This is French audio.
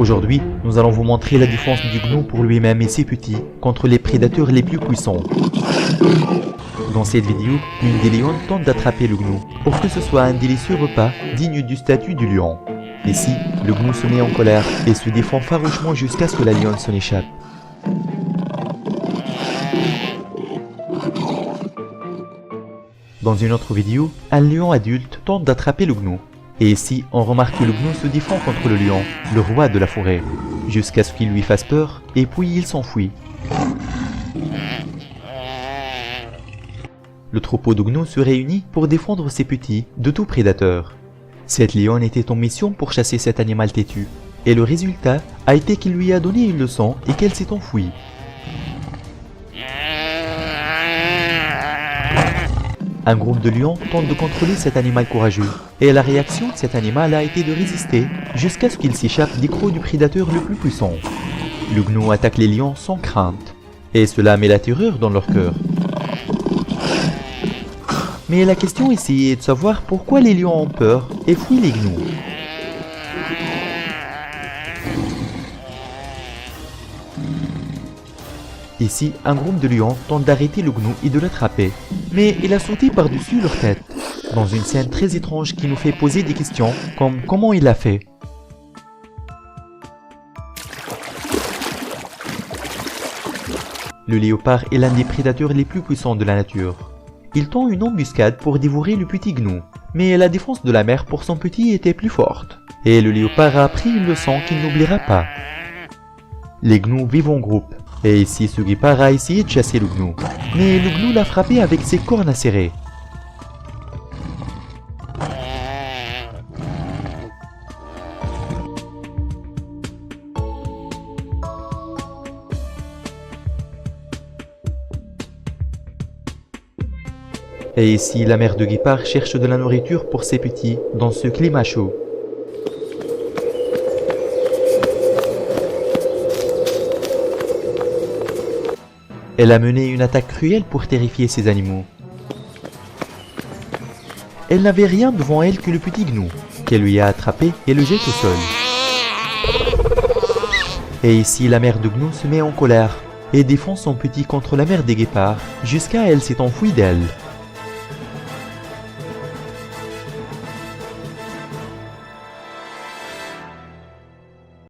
Aujourd'hui, nous allons vous montrer la défense du gnou pour lui-même et ses petits contre les prédateurs les plus puissants. Dans cette vidéo, une des lionnes tente d'attraper le gnou pour que ce soit un délicieux repas digne du statut du lion. Ici, le gnou se met en colère et se défend farouchement jusqu'à ce que la lionne s'en échappe. Dans une autre vidéo, un lion adulte tente d'attraper le gnou. Et ici, on remarque que le gnou se défend contre le lion, le roi de la forêt, jusqu'à ce qu'il lui fasse peur, et puis il s'enfuit. Le troupeau de gnous se réunit pour défendre ses petits de tout prédateur. Cette lionne était en mission pour chasser cet animal têtu, et le résultat a été qu'il lui a donné une leçon et qu'elle s'est enfuie. Un groupe de lions tente de contrôler cet animal courageux, et la réaction de cet animal a été de résister jusqu'à ce qu'il s'échappe des crocs du prédateur le plus puissant. Le gnou attaque les lions sans crainte, et cela met la terreur dans leur cœur. Mais la question ici est de savoir pourquoi les lions ont peur et fuient les gnous. Ici, un groupe de lions tente d'arrêter le gnou et de l'attraper, mais il a sauté par-dessus leur tête, dans une scène très étrange qui nous fait poser des questions comme comment il l'a fait. Le léopard est l'un des prédateurs les plus puissants de la nature. Il tend une embuscade pour dévorer le petit gnou, mais la défense de la mère pour son petit était plus forte, et le léopard a appris une leçon qu'il n'oubliera pas. Les gnous vivent en groupe, et ici ce guépard a essayé de chasser le gnou, mais le gnou l'a frappé avec ses cornes acérées. Et ici, la mère de guépard cherche de la nourriture pour ses petits dans ce climat chaud. Elle a mené une attaque cruelle pour terrifier ces animaux. Elle n'avait rien devant elle que le petit gnou, qu'elle lui a attrapé et le jette au sol. Et ici, la mère de gnou se met en colère et défend son petit contre la mère des guépards jusqu'à elle s'est enfuie d'elle.